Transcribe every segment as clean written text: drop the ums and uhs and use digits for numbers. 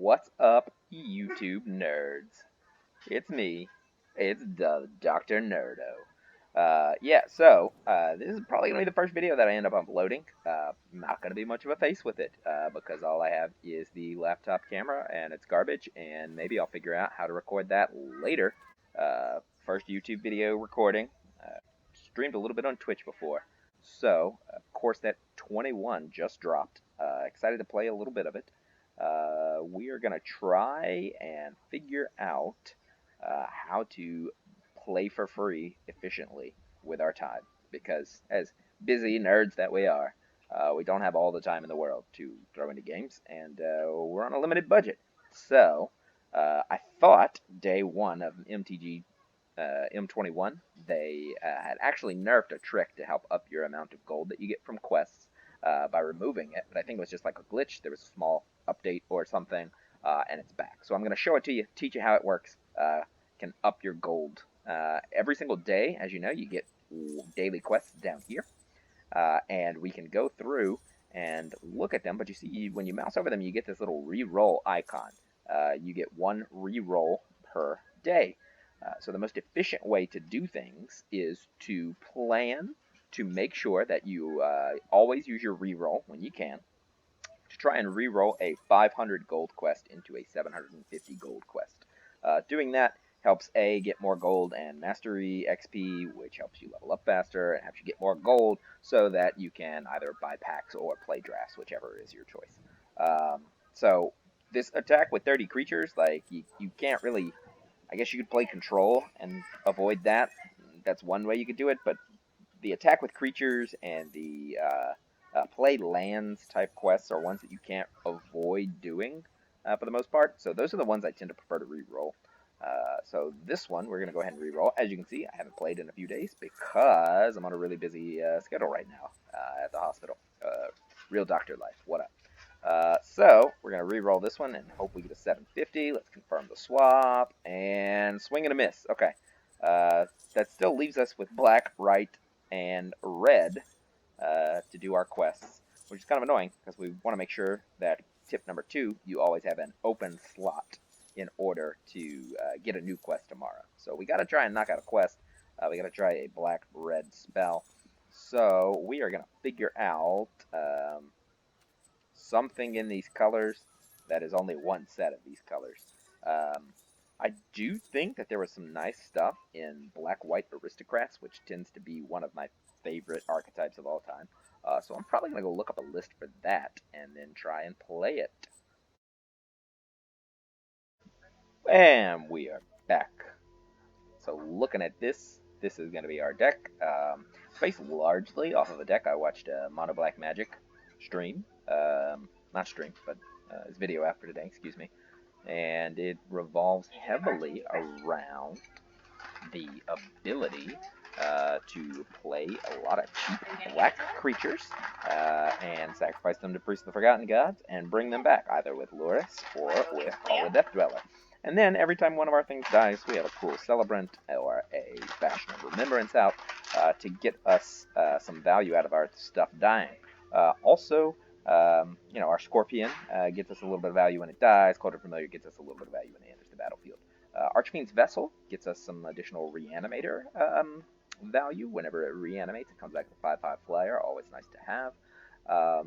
What's up, YouTube nerds? It's me. It's Dr. Nerdo. This is probably going to be the first video that I end up uploading. Not going to be much of a face with it, because all I have is the laptop camera, and it's garbage, and maybe I'll figure out how to record that later. First YouTube video recording. Streamed a little bit on Twitch before. So, of course, that 21 just dropped. Excited to play a little bit of it. We are going to try and figure out how to play for free efficiently with our time, because as busy nerds that we are, we don't have all the time in the world to throw into games, and we're on a limited budget. So I thought day one of MTG M21, they had actually nerfed a trick to help up your amount of gold that you get from quests by removing it, but I think it was just like a glitch. There was a small update or something, and it's back. So I'm going to show it to you, teach you how it works. Can up your gold every single day. As you know, you get daily quests down here, and we can go through and look at them. But you see, when you mouse over them, you get this little re-roll icon. You get one re-roll per day. So the most efficient way to do things is to plan to make sure that you always use your re-roll when you can, to try and re-roll a 500 gold quest into a 750 gold quest. Doing that helps A, get more gold and mastery XP, which helps you level up faster and helps you get more gold so that you can either buy packs or play drafts, whichever is your choice. So this attack with 30 creatures, like, you can't really, I guess you could play control and avoid that. That's one way you could do it, but the attack with creatures and the play lands type quests are ones that you can't avoid doing for the most part. So those are the ones I tend to prefer to re-roll. So this one, we're going to go ahead and re-roll. As you can see, I haven't played in a few days because I'm on a really busy schedule right now at the hospital. Real doctor life. What up? So we're going to re-roll this one and hope we get a 750. Let's confirm the swap. And swing and a miss. Okay. That still leaves us with black, white, and red to do our quests, which is kind of annoying because we want to make sure that tip number 2, you always have an open slot in order to get a new quest tomorrow. So we got to try and knock out a quest. We got to try a black-red spell. So we are going to figure out something in these colors that is only one set of these colors. I do think that there was some nice stuff in Black-White Aristocrats, which tends to be one of my favorite archetypes of all time. So I'm probably going to go look up a list for that and then try and play it. And we are back. So looking at this is going to be our deck. It's based largely off of a deck I watched Mono Black Magic stream. Not stream, but his video after today, excuse me. And it revolves heavily around the ability to play a lot of cheap black creatures and sacrifice them to Priest of the Forgotten Gods and bring them back, either with Loris or with Call the Death Dweller. And then every time one of our things dies, we have a cool Celebrant or a Bastion of Remembrance out to get us some value out of our stuff dying. Also, our Scorpion gets us a little bit of value when it dies. Cauldron Familiar gets us a little bit of value when it enters the battlefield. Archfiend's Vessel gets us some additional Reanimator value. Whenever it reanimates, it comes back with 5/5 flyer. Always nice to have.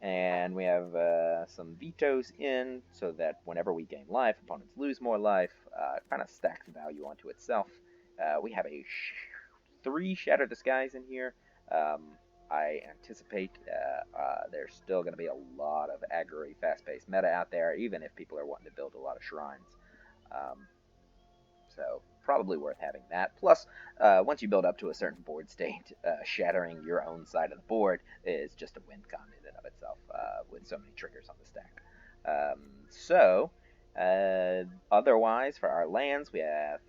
And we have some vetoes in, so that whenever we gain life, opponents lose more life. It kind of stacks value onto itself. We have 3 Shatter the Skies in here. I anticipate there's still going to be a lot of aggro fast-paced meta out there, even if people are wanting to build a lot of shrines. So probably worth having that. Plus, once you build up to a certain board state, shattering your own side of the board is just a win con in and of itself, with so many triggers on the stack. Otherwise, for our lands, we have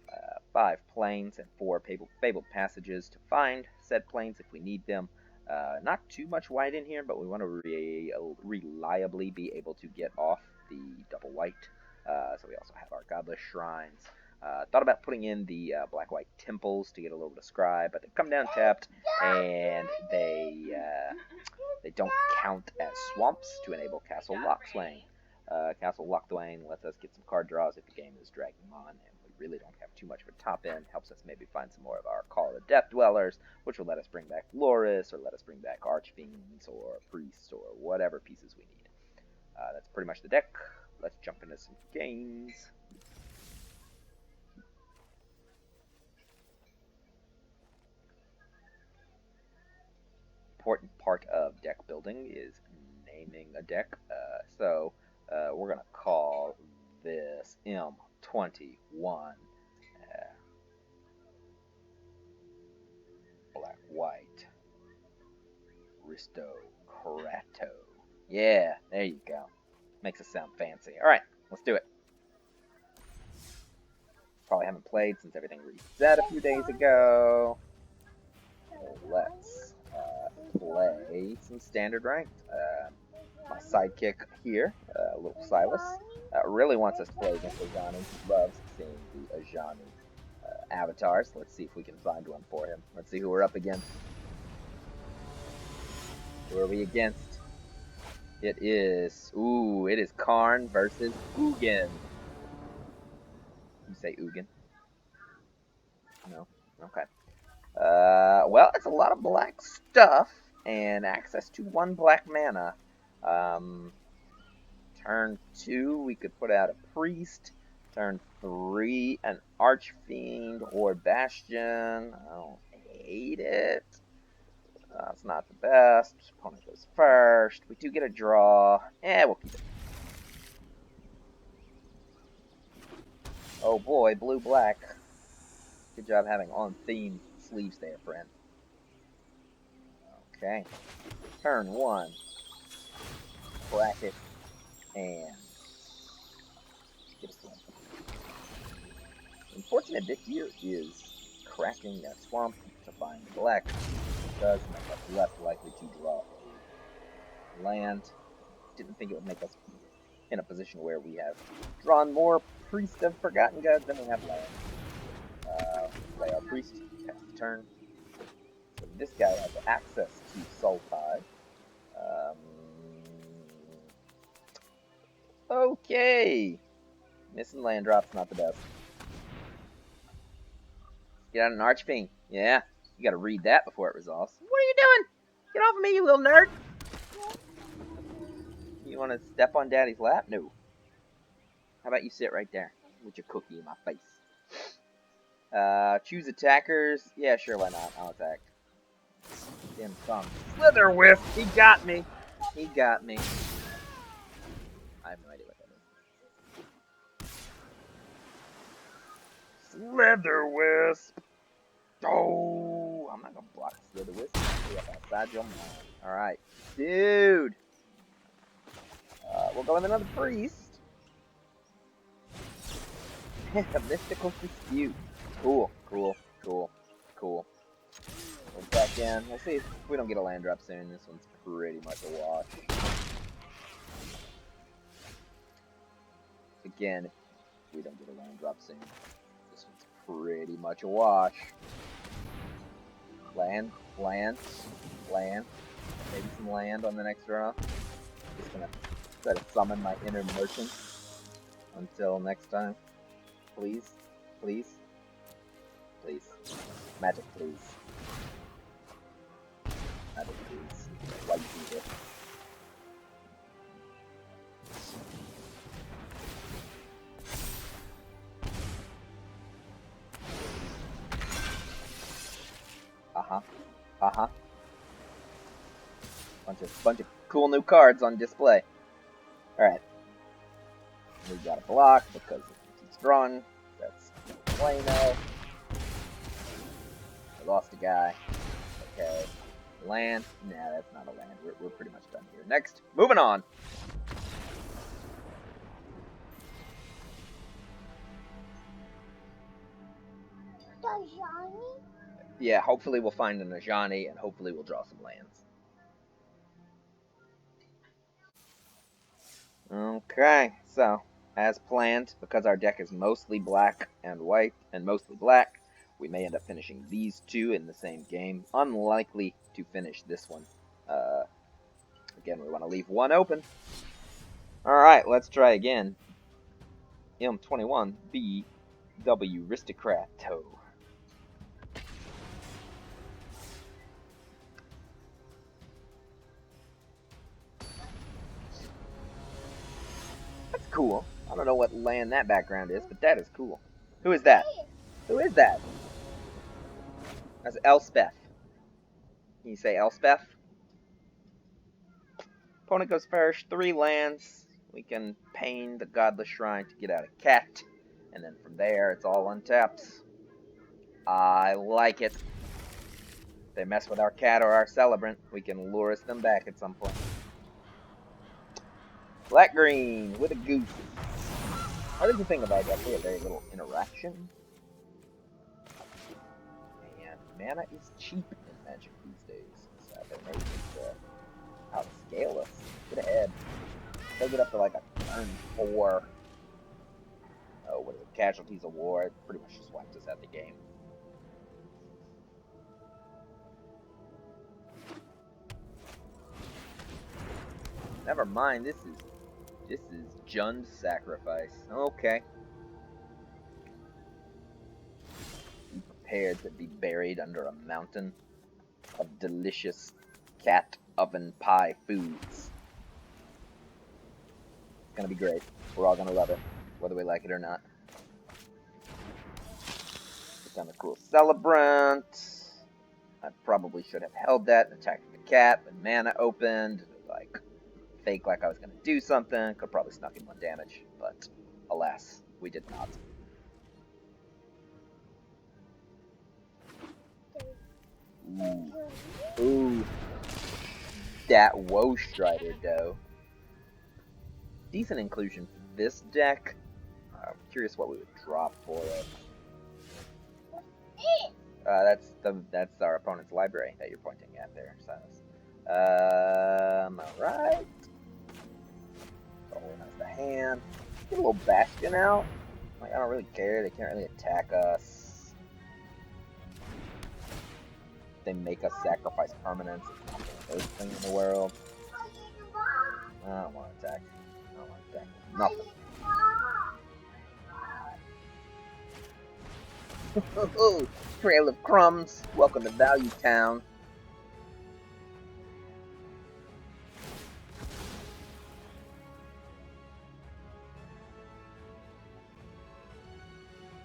5 plains and 4 fabled passages to find said plains if we need them. Not too much white in here, but we want to reliably be able to get off the double white. So we also have our godless shrines. Thought about putting in the black-white temples to get a little bit of scry, but they come down tapped, and they don't count as swamps to enable castle lock slaying. Castle Lochthwain lets us get some card draws if the game is dragging on, and we really don't have too much of a top end. Helps us maybe find some more of our Call of the Death Dwellers, which will let us bring back Loris, or let us bring back Archfiends, or Priests, or whatever pieces we need. That's pretty much the deck. Let's jump into some games. Important part of deck building is naming a deck. So we're going to call this M21 Black White Aristocrats. Yeah, there you go. Makes it sound fancy. Alright, let's do it. Probably haven't played since everything reset a few days ago. Let's play some standard ranked. My sidekick here, little Silas, really wants us to play against Ajani. He loves seeing the Ajani avatars. Let's see if we can find one for him. Let's see who we're up against. Who are we against? It is Karn versus Ugin. You say Ugin? No? Okay. Well, it's a lot of black stuff, and access to 1 black mana. Turn 2, we could put out a Priest. Turn 3, an Archfiend or Bastion. I don't hate it. It's not the best. Opponent goes first. We do get a draw. We'll keep it. Oh boy, blue-black. Good job having on-theme sleeves there, friend. Okay. Turn 1. Crack it. And get a swamp. Unfortunate bit here is cracking that swamp to find black. It does make us less likely to draw land. Didn't think it would make us in a position where we have drawn more Priest of Forgotten Gods than we have land. Play our Priest, cast the turn. So this guy has access to Soul Tide. Okay. Missing land drop's not the best. Get out an Archfiend. Yeah, you gotta read that before it resolves. What are you doing? Get off of me, you little nerd. You wanna step on Daddy's lap? No. How about you sit right there with your cookie in my face? Choose attackers. Yeah, sure, why not? I'll attack. Damn thumb. Slither Wisp! He got me! He got me. I have no idea what that is. Slither Wisp! Oh! I'm not gonna block Slither Wisp. Be up outside your mind. Alright. Dude! We'll go with another Priest. A Mystical Dispute. Cool, cool, cool, cool. We're back in. We'll see if we don't get a land drop soon. This one's pretty much a wash. Again, if we don't get a land drop soon, this one's pretty much a wash. Land, land, land. Maybe some land on the next draw. Just gonna try to summon my inner merchant. Until next time. Please, please, please. Magic, please. Magic, please. White beater. Bunch of cool new cards on display. Alright. We got a block because he's drawn. That's Plano. I lost a guy. Okay. Land? Nah, that's not a land. We're pretty much done here. Next, moving on. Ajani? Yeah, hopefully we'll find an Ajani, and hopefully we'll draw some lands. Okay, so, as planned, because our deck is mostly black and white, and mostly black, we may end up finishing these two in the same game. Unlikely to finish this one. Again, we want to leave one open. Alright, let's try again. M21 WB Aristocrats. That's cool. I don't know what land that background is, but that is cool. Who is that? Who is that? That's Elspeth. Can you say Elspeth? Opponent goes first. 3 lands. We can pain the Godless Shrine to get out a cat. And then from there, it's all untapped. I like it. If they mess with our cat or our celebrant, we can lure them back at some point. Black green with a goose. What did you think about that? We have very little interaction. And mana is cheap in Magic these days. So they may just outscale us. Get ahead. They'll get up to like a turn 4. Oh, what is it? Casualties of War. It pretty much just wiped us out the game. Never mind, this is Jund's sacrifice. Okay. Be prepared to be buried under a mountain of delicious cat oven pie foods. It's gonna be great. We're all gonna love it, whether we like it or not. Become a cool celebrant. I probably should have held that and attacked the cat when mana opened. Like, fake like I was gonna do something. Could probably snuck in 1 damage, but alas, we did not. Ooh. That Woe Strider, though. Decent inclusion for this deck. I'm curious what we would drop for it. That's our opponent's library that you're pointing at there, Silas. Alright. Organize the hand. Get a little Bastion out. Like, I don't really care. They can't really attack us. They make us sacrifice permanents. It's not the worst thing in the world. I don't want to attack. I don't want to attack. Nothing. Trail of Crumbs. Welcome to Value Town.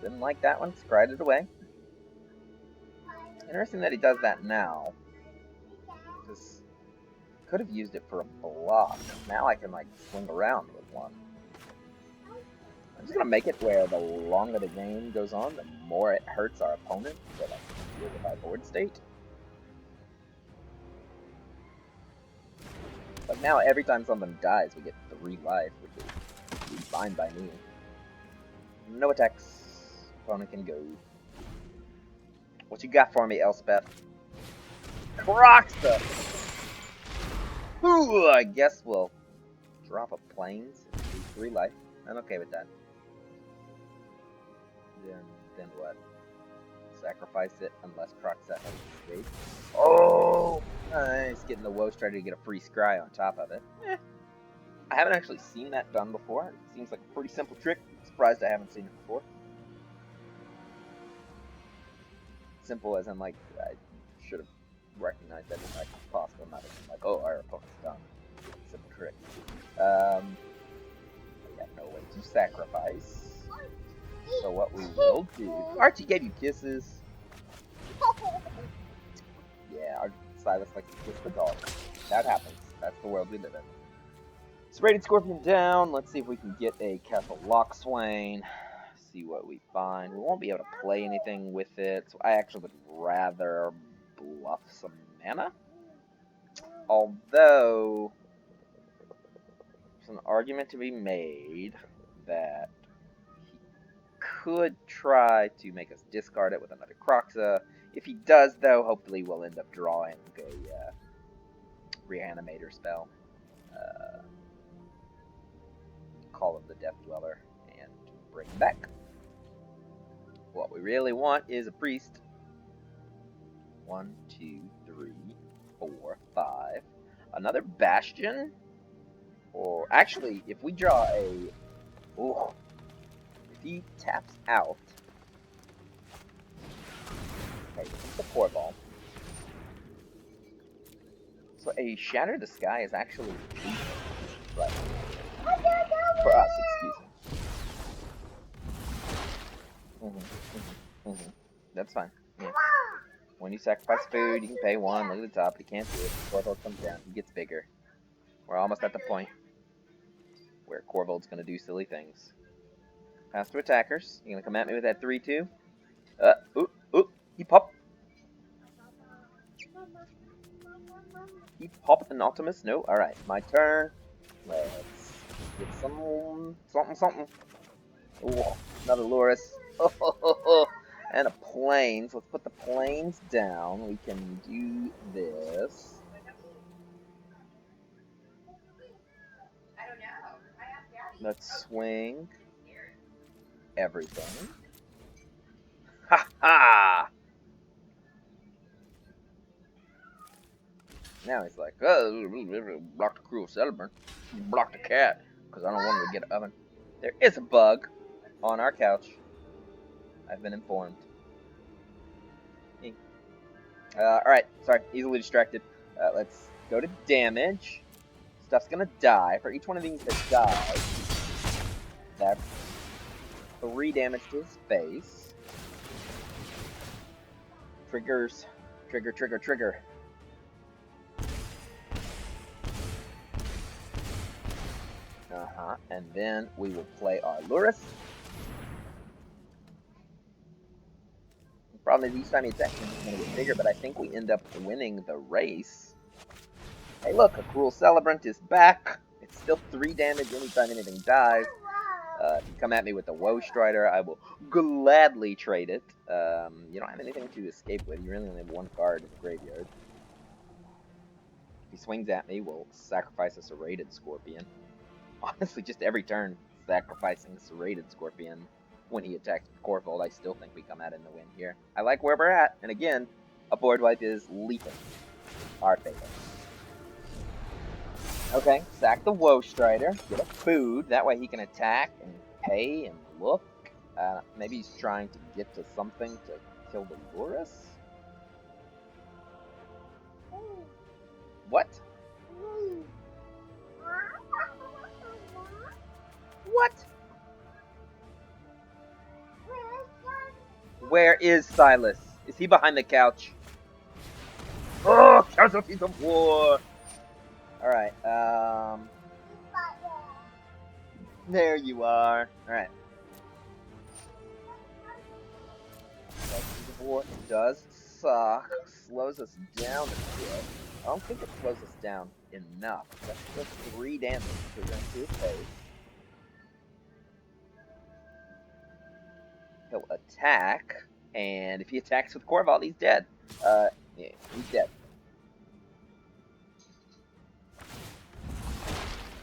Didn't like that one. Scried it away. Interesting that he does that now. Because could have used it for a block. Now I can like swing around with one. I'm just gonna make it where the longer the game goes on, the more it hurts our opponent. So like deal with our board state. But now every time something dies, we get 3 life, which is fine by me. No attacks. Opponent can go. What you got for me, Elspeth? Croxta! Ooh, I guess we'll drop a plains and do 3 life. I'm okay with that. Then what? Sacrifice it unless Croxta has escaped. Oh! Nice! Getting the Woe Strider to get a free scry on top of it. I haven't actually seen that done before. It seems like a pretty simple trick. I'm surprised I haven't seen it before. Simple as in, like, I should have recognized that it's actually possible, not as like, oh, our opponent's done. Simple trick. We have no way to sacrifice. So what we will do... Archie gave you kisses. Yeah, our Silas likes to kiss the dog. That happens. That's the world we live in. Serrated Scorpion down. Let's see if we can get a Castle Lockswain. See what we find. We won't be able to play anything with it, so I actually would rather bluff some mana. Although, there's an argument to be made that he could try to make us discard it with another Croxa. If he does, though, hopefully we'll end up drawing a Reanimator spell. Call of the Death Dweller and bring him back. What we really want is a priest. 1, 2, 3, 4, 5. Another Bastion? Or actually, if we draw a... Ooh, if he taps out... Okay, this is the core ball. So a Shatter the Sky is actually right. For us, excuse me. That's fine. Yeah. When you sacrifice food, you can pay one. Look at the top. He can't do it. Corvold comes down. He gets bigger. We're almost at the point where Corvold's going to do silly things. Pass to attackers. You going to come at me with that 3-2? Ooh. He popped. He popped an Optimus? No. Alright, my turn. Let's get something. Ooh, another Loris. And a planes. Let's put the planes down. We can do this. Let's swing everything. Ha ha! Now he's like, oh, block the cruel celebrant. Block the cat, because I don't want him to get an oven. There is a bug on our couch. I've been informed. Alright, sorry, easily distracted. Let's go to damage. Stuff's gonna die. For each one of these that dies, that's 3 damage to his face. Triggers. Trigger. And then we will play our Luris. Problem is, each time he attacks, he's going to get bigger, but I think we end up winning the race. Hey, look, a Cruel Celebrant is back. It's still 3 damage anytime anything dies. If you come at me with the Woe Strider, I will gladly trade it. You don't have anything to escape with. You really only have 1 card in the graveyard. If he swings at me, we'll sacrifice a Serrated Scorpion. Honestly, just every turn, sacrificing a Serrated Scorpion when he attacks with Corvold. I still think we come out in the win here. I like where we're at, and again, a board wipe is leaping our favor. Okay, sack the Woe Strider, get a food, that way he can attack and pay and look. Maybe he's trying to get to something to kill the Loris? What? What? Where is Silas? Is he behind the couch? Oh, Casualties of War! Alright, there you are. Alright. Casualties of War does suck. Slows us down a bit. I don't think it slows us down enough. That's just 3 damage. We're going to his face. He'll attack, and if he attacks with Corvold, he's dead. Yeah, he's dead.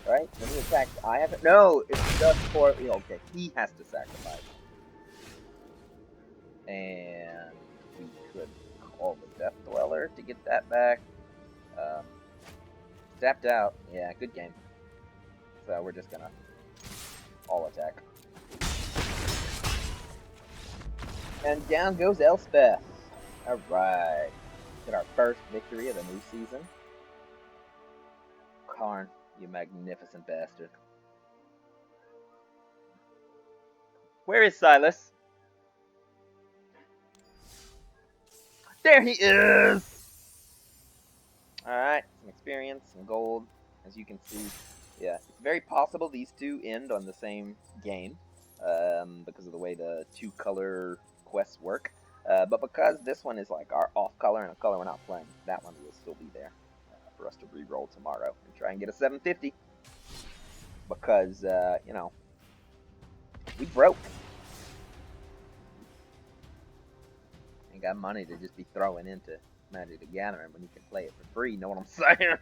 Alright, when he attacks, I have it. No, it's just for. Okay, he has to sacrifice. And we could call the Death Dweller to get that back. Tapped out. Yeah, good game. So we're just gonna all attack. And down goes Elspeth. Alright. Get our first victory of the new season. Karn, you magnificent bastard. Where is Silas? There he is! Alright, some experience, some gold. As you can see, yeah, it's very possible these two end on the same game. Because of the way the 2-color quests work. But because this one is like our off color and a color we're not playing, that one will still be there for us to re-roll tomorrow and try and get a 750. Because, you know, we broke. Ain't got money to just be throwing into Magic the Gathering when you can play it for free, know what I'm saying?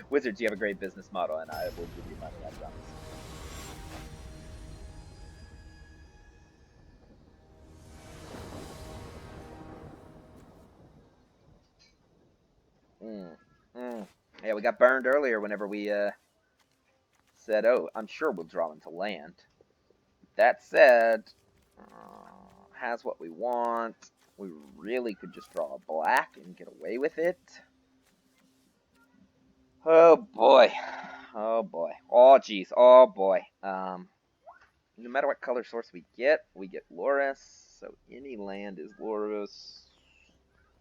Wizards, you have a great business model, and I will give you money, I promise. Yeah, we got burned earlier whenever we said, oh, I'm sure we'll draw into land. That said, has what we want. We really could just draw a black and get away with it. Oh boy. Oh boy. Oh geez. Oh boy. No matter what color source we get Loris. So any land is Loris.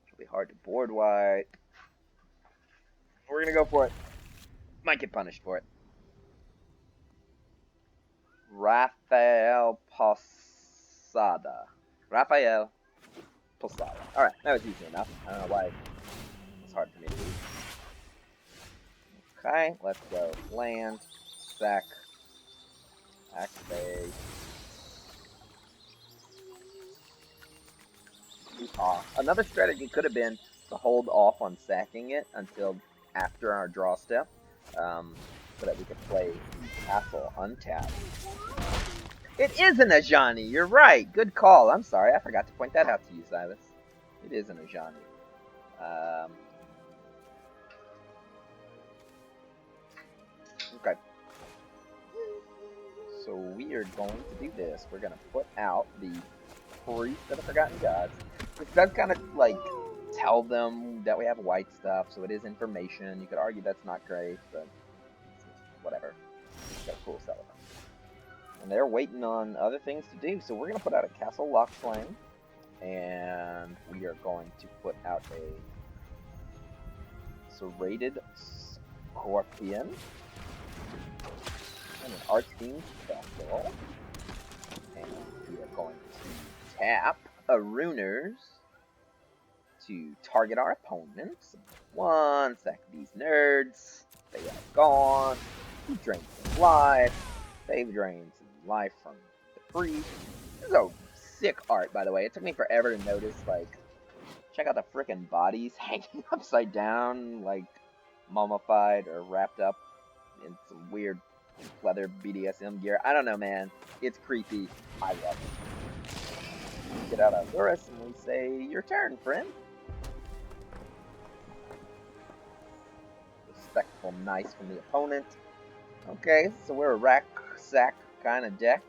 It'll be hard to board wipe. We're gonna go for it. Might get punished for it. Rafael Posada. Rafael Posada. Alright, that was easy enough. I don't know why it's hard for me to read. Okay, let's go. Land, sack, activate. Another strategy could have been to hold off on sacking it until after our draw step, so that we could play Castle untapped. It is an Ajani, you're right. Good call. I'm sorry, I forgot to point that out to you, Silas. It is an Ajani. Okay. So we are going to do this. We're going to put out the Priest of the Forgotten Gods. Which does kind of, like, tell them that we have white stuff, so it is information. You could argue that's not great, but whatever. It's got a cool celebrant. And they're waiting on other things to do, so we're going to put out a Castle Lock Flame, and we are going to put out a Serrated Scorpion, and an Archfiend Vessel, and we are going to tap a Runers to target our opponents. One, sack these nerds. They are gone. He drains some life. They drain some life from the priest. This is a sick art, by the way. It took me forever to notice, like, check out the frickin' bodies hanging upside down, like, mummified or wrapped up in some weird leather BDSM gear. I don't know, man. It's creepy. I love it. We get out of Loris and we say, your turn, friend. Respectful nice from the opponent. Okay, so we're a rack sack kind of deck.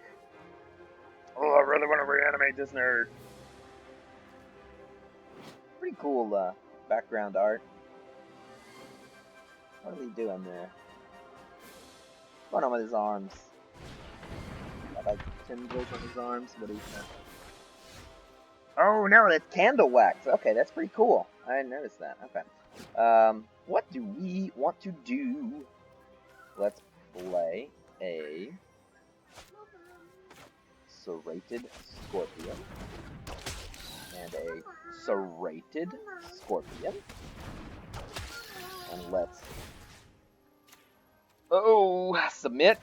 Oh, I really want to reanimate this nerd. Pretty cool background art. What is he doing there? What's going on with his arms? Got like tendrils on his arms. What is that? Oh no, that's candle wax. Okay, that's pretty cool. I didn't notice that. Okay. What do we want to do? Let's play a Serrated Scorpion and a Serrated Scorpion. And let's submit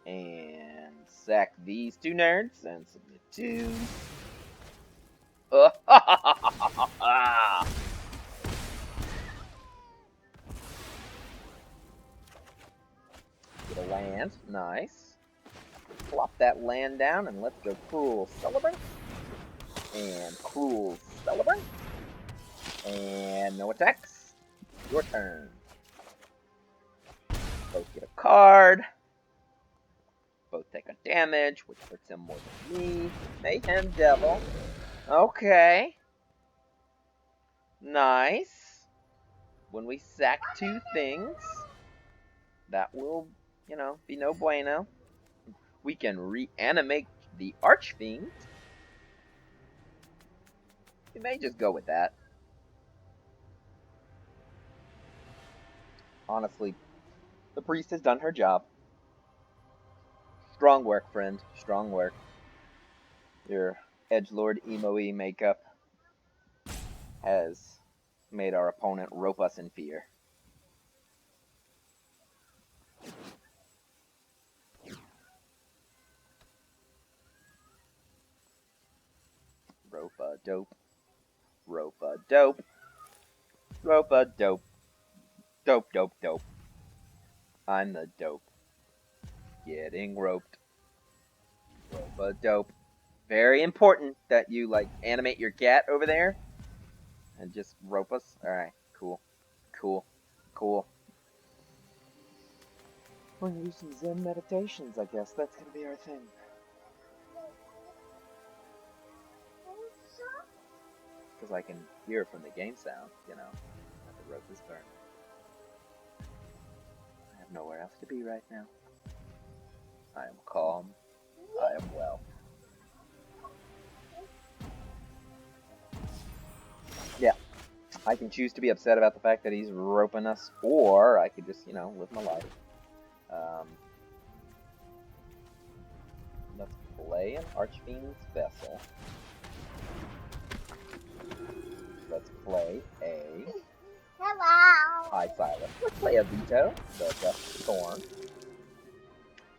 and sack these two nerds and submit two. Get a land, nice. Plop that land down and let's go Cruel Celebrant. And Cruel Celebrant. And no attacks. Your turn. Both get a card. Both take a damage, which hurts him more than me. Mayhem Devil. Okay. Nice. When we sack two things, that will, be no bueno. We can reanimate the Archfiend. We may just go with that. Honestly, the priest has done her job. Strong work, friend. Strong work. Your edgelord emo-y makeup has made our opponent rope us in fear. Rope-a-dope. Rope-a-dope. Rope-a-dope. Dope, dope, dope. I'm the dope. Getting roped. Rope-a-dope. Very important that you, animate your cat over there. And just rope us. Alright, cool. Cool. Cool. We're gonna do some Zen meditations, I guess. That's gonna be our thing. Because I can hear from the game sound, you know, that the rope is burned. I have nowhere else to be right now. I am calm. I am well. Yeah, I can choose to be upset about the fact that he's roping us, or I could just, you know, live my life. Let's play an Archfiend's Vessel. Let's play a... Hello! Hi, Silas. Let's play a Veto, the Dust Thorn.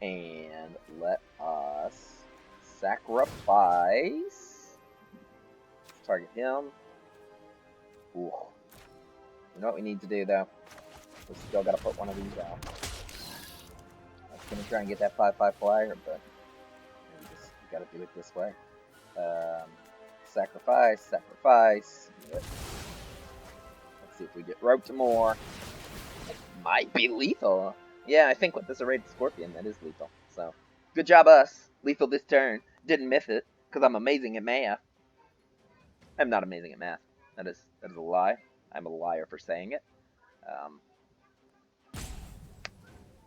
And let us sacrifice... Let's target him. Ooh. You know what we need to do, though? We still gotta put one of these out. I was gonna try and get that 5/5 flyer, but we just gotta do it this way. Sacrifice, sacrifice. Let's see if we get roped more. It might be lethal. Yeah, I think with this Arrayed Scorpion, that is lethal. So, good job us. Lethal this turn. Didn't miss it, because I'm amazing at math. I'm not amazing at math. That is a lie. I'm a liar for saying it.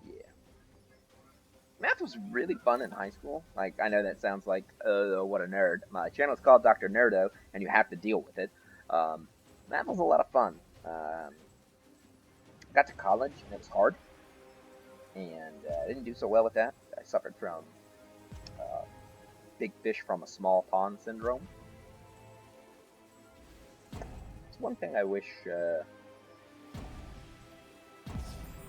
Yeah. Math was really fun in high school. Like, I know that sounds like, what a nerd. My channel is called Dr. Nerdo, and you have to deal with it. Math was a lot of fun. Got to college, and it was hard. And I didn't do so well with that. I suffered from big fish from a small pond syndrome. It's one thing I wish...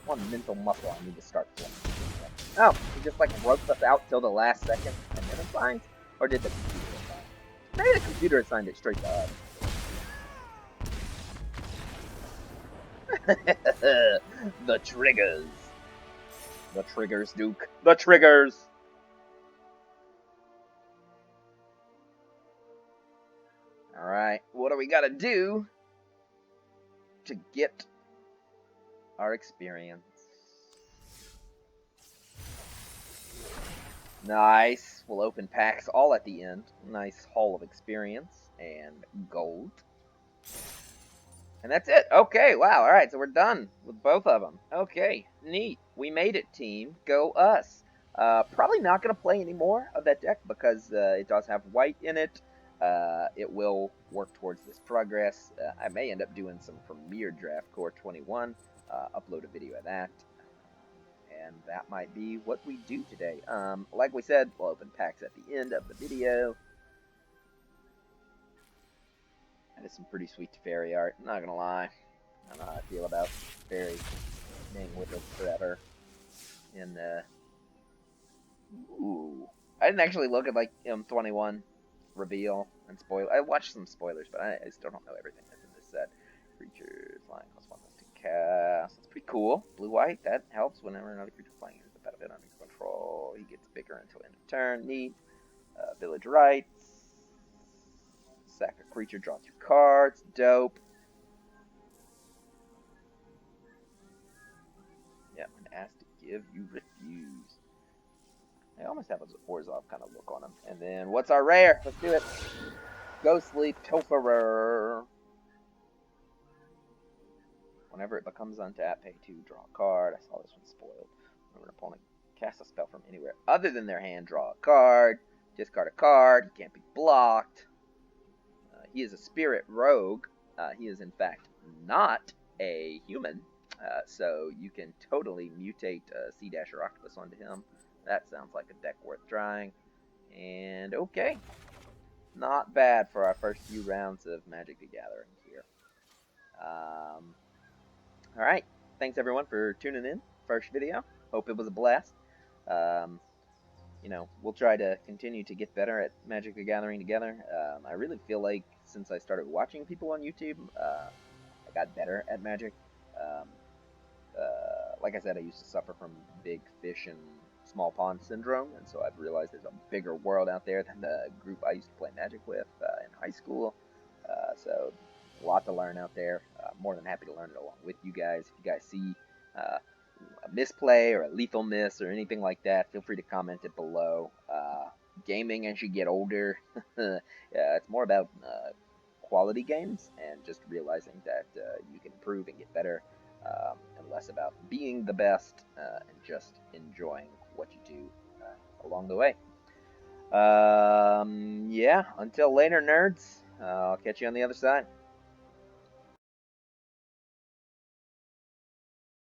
one mental muscle I need to start playing. Oh, he just like roped us out till the last second and then assigned? Or did the computer assign? Maybe the computer assigned it straight to us. The triggers. The triggers, Duke. The triggers! Alright, what do we gotta do to get our experience? Nice. We'll open packs all at the end. Nice haul of experience and gold. And that's it. Okay, wow. Alright, so we're done with both of them. Okay, neat. We made it, team. Go us. Probably not going to play any more of that deck because it does have white in it. It will work towards this progress. I may end up doing some Premier Draft Core 21. Upload a video of that. And that might be what we do today. Like we said, we'll open packs at the end of the video. That is some pretty sweet fairy art, not gonna lie. I don't know how I feel about fairy being with us forever. And, ooh. I didn't actually look at, like, M21 reveal and spoiler. I watched some spoilers, but I still don't know everything that's in this set. Creatures, flying, +1 to cast. That's pretty cool. Blue-white, that helps whenever another creature flying is a benefit under control. He gets bigger until end of turn. Neat. Village Rites. Sack a creature, draw 2 cards. Dope. Yeah, when asked to give, you refuse. I almost have a Orzhov kind of look on him. And then, what's our rare? Let's do it. Ghostly Pilferer. Whenever it becomes untapped, pay 2, draw a card. I saw this one spoiled. Whenever an opponent casts a spell from anywhere other than their hand, draw a card. Discard a card. He can't be blocked. He is a spirit rogue. He is, in fact, not a human. So you can totally mutate Sea Dasher Octopus onto him. That sounds like a deck worth trying. And okay. Not bad for our first few rounds of Magic the Gathering here. Alright. Thanks everyone for tuning in. First video. Hope it was a blast. You know, we'll try to continue to get better at Magic the Gathering together. I really feel like since I started watching people on YouTube, I got better at Magic. Like I said, I used to suffer from big fish and small pond syndrome, and so I've realized there's a bigger world out there than the group I used to play Magic with in high school. So a lot to learn out there. More than happy to learn it along with you guys. If you guys see a misplay or a lethal miss or anything like that, feel free to comment it below. Gaming as you get older, it's more about quality games and just realizing that you can improve and get better, and less about being the best and just enjoying what you do along the way. Yeah, until later, nerds. I'll catch you on the other side.